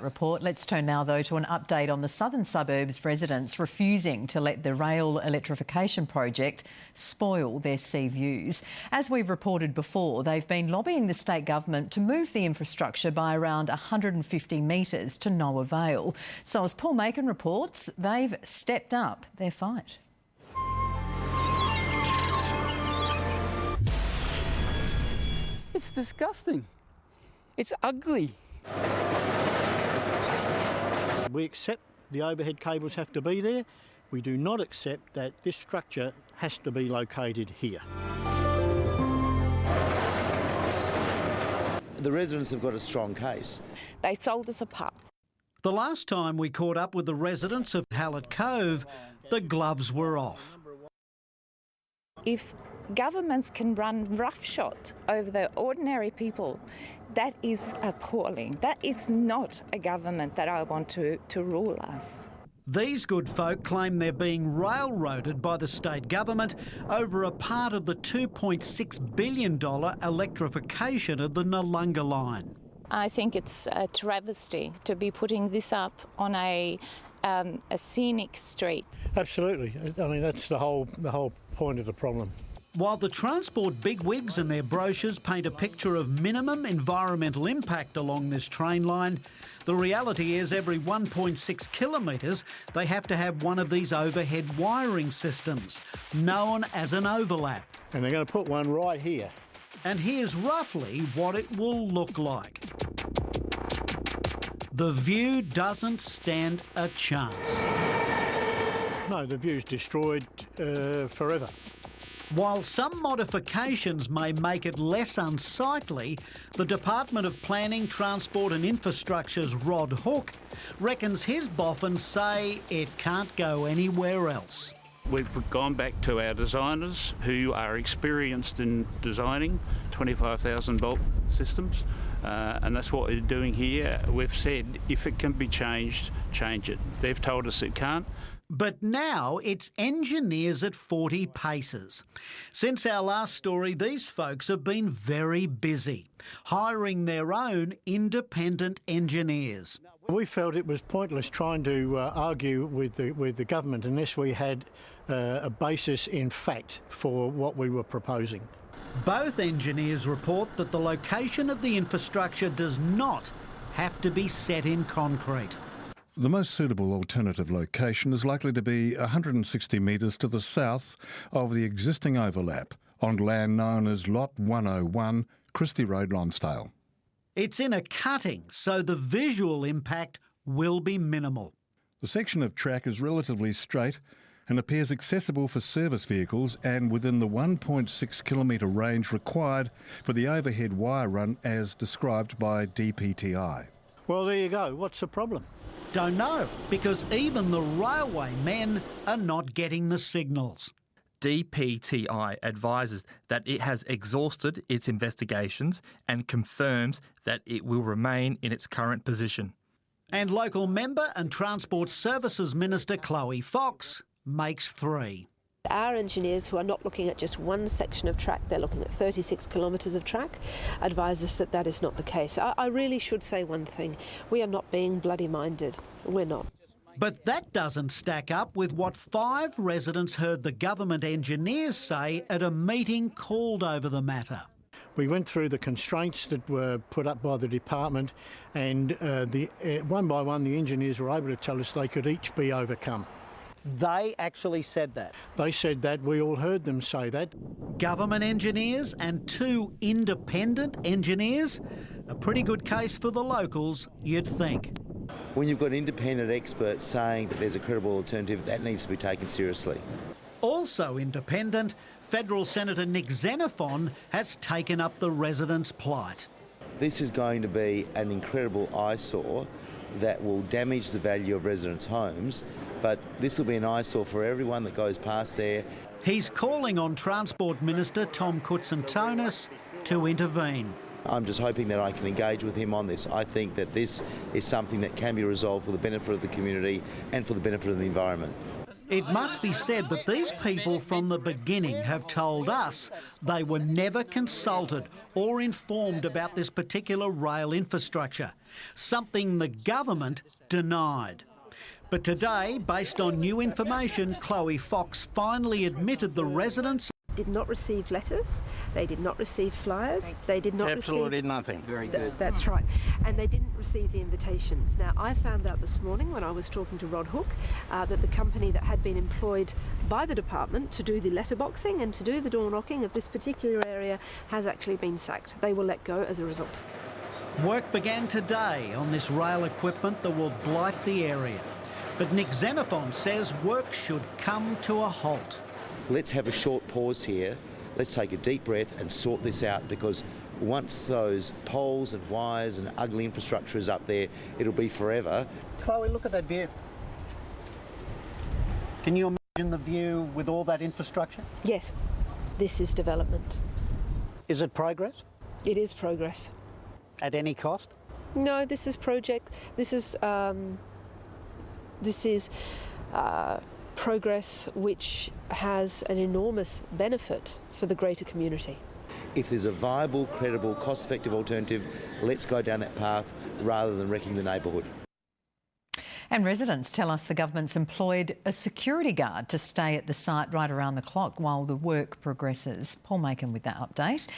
Report. Let's turn now, though, to an update on the southern suburbs residents refusing to let the rail electrification project spoil their sea views. As we've reported before, they've been lobbying the state government to move the infrastructure by around 150 metres to no avail. So as Paul Macon reports, they've stepped up their fight. It's disgusting. It's ugly. We accept the overhead cables have to be there. We do not accept that this structure has to be located here. The residents have got a strong case. They sold us a pup. The last time we caught up with the residents of Hallett Cove, the gloves were off. If governments can run roughshod over the ordinary people, that is appalling. That is not a government that I want to rule us. These good folk claim they're being railroaded by the state government over a part of the $2.6 billion electrification of the Noarlunga line. I think it's a travesty to be putting this up on a scenic street. Absolutely. I mean, that's the whole point of the problem. While the transport bigwigs and their brochures paint a picture of minimum environmental impact along this train line, the reality is every 1.6 kilometres they have to have one of these overhead wiring systems, known as an overlap. And they're going to put one right here. And here's roughly what it will look like. The view doesn't stand a chance. No, the view's destroyed forever. While some modifications may make it less unsightly, the Department of Planning, Transport and Infrastructure's Rod Hook reckons his boffins say it can't go anywhere else. We've gone back to our designers who are experienced in designing 25,000 volt systems, and that's what we're doing here. We've said if it can be changed, change it. They've told us it can't. But now it's engineers at 40 paces. Since our last story, these folks have been very busy, hiring their own independent engineers. We felt it was pointless trying to argue with the government unless we had a basis in fact for what we were proposing. Both engineers report that the location of the infrastructure does not have to be set in concrete. The most suitable alternative location is likely to be 160 metres to the south of the existing overlap on land known as Lot 101, Christie Road, Lonsdale. It's in a cutting, so the visual impact will be minimal. The section of track is relatively straight and appears accessible for service vehicles and within the 1.6 kilometre range required for the overhead wire run as described by DPTI. Well, there you go. What's the problem? Don't know, because even the railway men are not getting the signals. DPTI advises that it has exhausted its investigations and confirms that it will remain in its current position. And local member and Transport Services Minister Chloe Fox makes three. Our engineers, who are not looking at just one section of track, they're looking at 36 kilometres of track, advise us that that is not the case. I really should say one thing. We are not being bloody-minded. We're not. But that doesn't stack up with what 5 residents heard the government engineers say at a meeting called over the matter. We went through the constraints that were put up by the department and one by one the engineers were able to tell us they could each be overcome. They actually said that? They said that. We all heard them say that. Government engineers and 2 independent engineers? A pretty good case for the locals, you'd think. When you've got independent experts saying that there's a credible alternative, that needs to be taken seriously. Also independent, Federal Senator Nick Xenophon has taken up the residents' plight. This is going to be an incredible eyesore that will damage the value of residents' homes, but this will be an eyesore for everyone that goes past there. He's calling on Transport Minister Tom Koutsantonis to intervene. I'm just hoping that I can engage with him on this. I think that this is something that can be resolved for the benefit of the community and for the benefit of the environment. It must be said that these people from the beginning have told us they were never consulted or informed about this particular rail infrastructure, something the government denied. But today, based on new information, Chloe Fox finally admitted the residents did not receive letters, they did not receive flyers, they did not Absolutely nothing. Very good. That's right. And they didn't receive the invitations. Now, I found out this morning when I was talking to Rod Hook that the company that had been employed by the department to do the letterboxing and to do the door knocking of this particular area has actually been sacked. They will let go as a result. Work began today on this rail equipment that will blight the area. But Nick Xenophon says work should come to a halt. Let's have a short pause here. Let's take a deep breath and sort this out, because once those poles and wires and ugly infrastructure is up there, it'll be forever. Chloe, look at that view. Can you imagine the view with all that infrastructure? Yes, this is development. Is it progress? It is progress. At any cost? No, this is progress which has an enormous benefit for the greater community. If there's a viable, credible, cost-effective alternative, let's go down that path rather than wrecking the neighbourhood. And residents tell us the government's employed a security guard to stay at the site right around the clock while the work progresses. Paul Macon with that update.